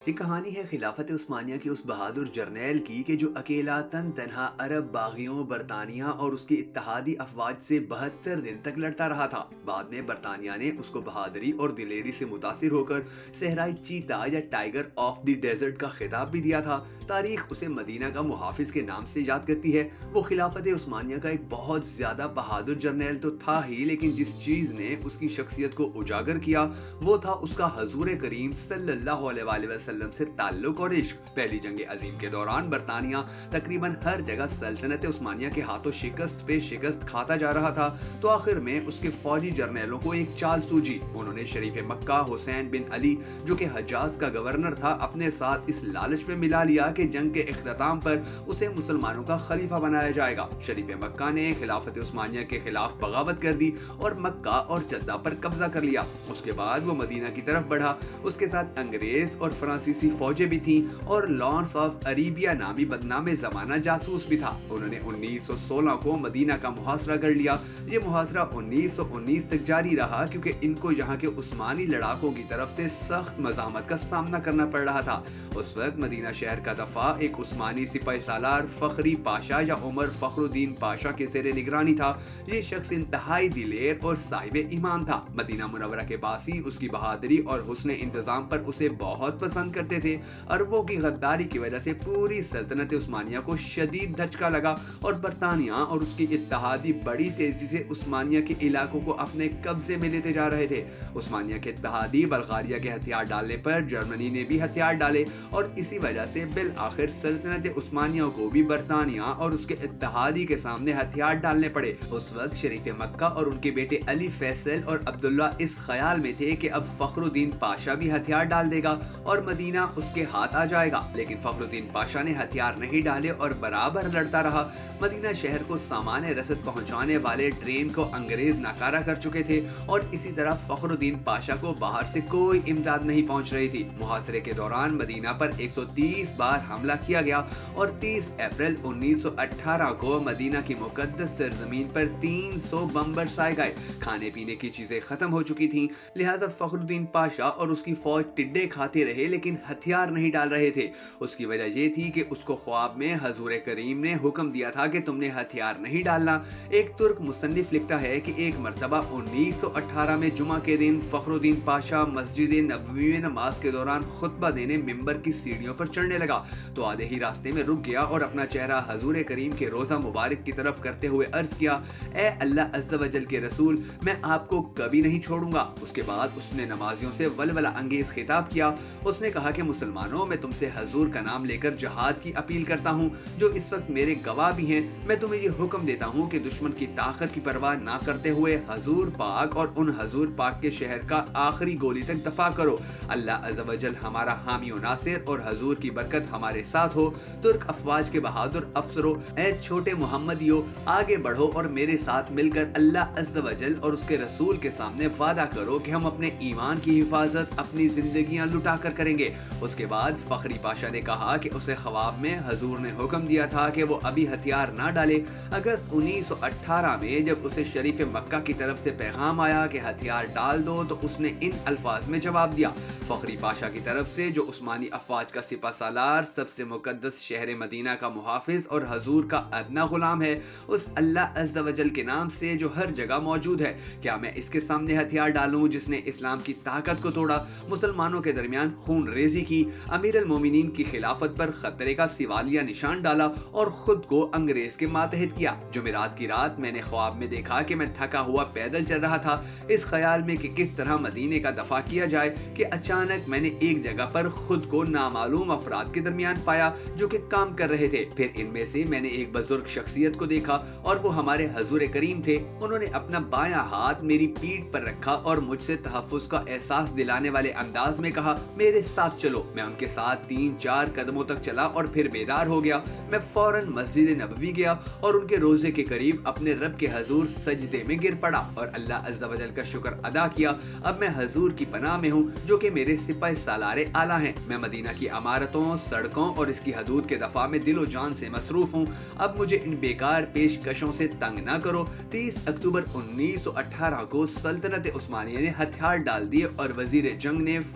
یہ کہانی ہے خلافت عثمانیہ کی اس بہادر جرنیل کی کہ جو اکیلا تنہا عرب باغیوں برطانیہ اور اس کی اتحادی افواج سے 72 دن تک لڑتا رہا تھا۔ بعد میں برطانیہ نے اس کو بہادری اور دلیری سے متاثر ہو کر صحرائی چیتا یا ٹائیگر آف دی ڈیزرٹ کا خطاب بھی دیا تھا۔ تاریخ اسے مدینہ کا محافظ کے نام سے یاد کرتی ہے۔ وہ خلافت عثمانیہ کا ایک بہت زیادہ بہادر جرنیل تو تھا ہی، لیکن جس چیز نے اس کی شخصیت کو اجاگر کیا وہ تھا اس کا حضور کریم صلی اللہ علیہ وآلہ وسلم سے تعلق اور عشق۔ پہلی جنگ عظیم کے دوران برطانیہ تقریباً ہر جگہ سلطنت عثمانیہ کے ہاتھوں شکست پہ شکست کھاتا جا رہا تھا، تو آخر میں اس کے فوجی جرنیلوں کو ایک چال سوجی۔ انہوں نے شریف مکہ حسین بن علی جو کہ حجاز کا گورنر تھا اپنے ساتھ اس لالچ میں ملا لیا کہ جنگ کے اختتام پر اسے مسلمانوں کا خلیفہ بنایا جائے گا۔ شریف مکہ نے خلافت عثمانیہ کے خلاف بغاوت کر دی اور مکہ اور جدہ پر قبضہ کر لیا۔ اس کے بعد وہ مدینہ کی طرف بڑھا۔ اس کے ساتھ انگریز اور فرانسیسی فوجیں بھی تھیں اور لارنس آف عربیہ نامی بدنام زمانہ جاسوس بھی تھا۔ انہوں نے 1916 کو مدینہ کا محاصرہ کر لیا۔ یہ محاصرہ 1919 تک جاری رہا کیونکہ ان کو یہاں کے عثمانی لڑاکوں کی طرف سے سخت مزاحمت کا سامنا کرنا پڑ رہا تھا۔ اس وقت مدینہ شہر کا دفاع ایک عثمانی سپاہی سالار فخری پاشا یا عمر فخر الدین پاشا کے زیر نگرانی تھا۔ یہ شخص انتہائی دلیر اور صاحب ایمان تھا۔ مدینہ منورہ کے باسی اس کی بہادری اور حسن انتظام پر اسے بہت پسند کرتے تھے۔ عربوں کی غداری کی وجہ سے پوری سلطنت عثمانیہ کو شدید دھچکا لگا اور برطانیہ اور اس کی اتحادی بڑی تیزی سے عثمانیہ کے علاقوں کو اپنے قبضے میں لیتے جا رہے تھے۔ عثمانیہ کے اتحادی بلغاریہ کے ہتھیار ڈالنے پر جرمنی نے بھی ہتھیار ڈالے اور اسی وجہ سے بالآخر سلطنت عثمانیہ کو بھی برطانیہ اور اس کے اتحادی کے سامنے ہتھیار ڈالنے پڑے۔ اس وقت شریف مکہ اور ان کے بیٹے علی فیصل اور عبداللہ اس خیال میں تھے کہ اب فخر الدین پاشا بھی ہتھیار ڈال دے گا اور مدینہ اس کے ہاتھ آ جائے گا، لیکن فخر الدین پاشا نے ہتھیار نہیں ڈالے اور برابر لڑتا رہا۔ مدینہ شہر کو سامان رسد پہنچانے والے ٹرین کو انگریز ناکارہ کر چکے تھے اور اسی طرح فخر الدین پاشا کو باہر سے کوئی امداد نہیں پہنچ رہی تھی۔ محاصرے کے دوران مدینہ پر 130 بار حملہ کیا گیا اور 30 اپریل 1918 کو مدینہ کی مقدس سرزمین پر 300 بم برسائے گئے۔ کھانے پینے کی چیزیں ختم ہو چکی تھیں، لہٰذا فخر الدین پاشا اور اس کی فوج ٹڈے کھاتے رہے لیکن ہتھیار نہیں ڈال رہے تھے۔ اس کی وجہ یہ تھی کہ اس کو خواب میں حضور کریم نے حکم دیا تھا کہ تم نے ہتھیار نہیں ڈالنا۔ ایک ترک مصنف لکھتا ہے کہ ایک مرتبہ 1918 میں جمعہ کے دن فخر الدین پاشا مسجد نبوی میں نماز کے دوران خطبہ دینے ممبر کی سیڑھیوں پر چڑھنے لگا تو آدھے ہی راستے میں رک گیا اور اپنا چہرہ حضور کریم کے روضہ مبارک کی طرف کرتے ہوئے عرض کیا، اے اللہ عز و جل کے رسول، میں آپ کو کبھی نہیں چھوڑوں گا۔ اس کے بعد اس نے نمازیوں سے ولولہ انگیز خطاب کیا۔ اس نے کہا کہ مسلمانوں، میں تم سے حضور کا نام لے کر جہاد کی اپیل کرتا ہوں جو اس وقت میرے گواہ بھی ہیں۔ میں تمہیں یہ حکم دیتا ہوں کہ دشمن کی طاقت کی پرواہ نہ کرتے ہوئے حضور پاک اور ان حضور پاک کے شہر کا آخری گولی تک دفاع کرو۔ اللہ عز و جل ہمارا حامی و ناصر اور حضور کی برکت ہمارے ساتھ ہو۔ ترک افواج کے بہادر افسروں، اے چھوٹے محمدیوں، آگے بڑھو اور میرے ساتھ مل کر اللہ عز و جل اور اس کے رسول کے سامنے وعدہ کرو کہ ہم اپنے ایمان کی حفاظت اپنی زندگیاں لٹا کر کریں گے۔ اس کے بعد فخری پاشا نے کہا کہ اسے خواب میں حضور نے حکم دیا تھا کہ وہ ابھی ہتھیار نہ ڈالے۔ اگست 1918 میں جب اسے شریف مکہ کی طرف سے پیغام آیا کہ ہتھیار ڈال دو تو اس نے ان الفاظ میں جواب دیا، فخری پاشا کی طرف سے جو عثمانی افواج کا سپہ سالار، سب سے مقدس شہر مدینہ کا محافظ اور حضور کا ادنا غلام ہے، اس اللہ عز و جل کے نام سے جو ہر جگہ موجود ہے، کیا میں اس کے سامنے ہتھیار ڈالوں جس نے اسلام کی طاقت کو توڑا، مسلمانوں کے درمیان خون ریزی کی، امیر المومنین کی خلافت پر خطرے کا سوالیہ نشان ڈالا اور خود کو انگریز کے ماتحت کیا؟ جمعرات کی رات میں نے خواب میں دیکھا کہ میں تھکا ہوا پیدل چل رہا تھا، اس خیال میں کہ کس طرح مدینے کا دفاع کیا جائے کہ اچانک میں نے ایک جگہ پر خود کو نامعلوم افراد کے درمیان پایا جو کہ کام کر رہے تھے۔ پھر ان میں سے میں نے ایک بزرگ شخصیت کو دیکھا اور وہ ہمارے حضور کریم تھے۔ انہوں نے اپنا بایاں ہاتھ میری پیٹھ پر رکھا اور مجھ سے تحفظ کا احساس دلانے والے انداز میں کہا، میرے ساتھ چلو۔ میں ان کے ساتھ 3-4 قدموں تک چلا اور پھر بیدار ہو گیا۔ میں فوراً مسجد نبوی گیا اور ان کے روضے کے قریب اپنے رب کے حضور سجدے میں گر پڑا اور اللہ عز و جل کا شکر ادا کیا۔ اب میں حضور کی پناہ میں ہوں جو کہ میرے سپہ سالار اعلیٰ ہیں۔ میں مدینہ کی عمارتوں، سڑکوں اور اس کی حدود کے دفاع میں دل و جان سے مصروف ہوں۔ اب مجھے ان بیکار پیشکشوں سے تنگ نہ کرو۔ 30 اکتوبر 1918 کو سلطنت عثمانیہ نے ہتھیار ڈال دیے اور وزیر جنگ نے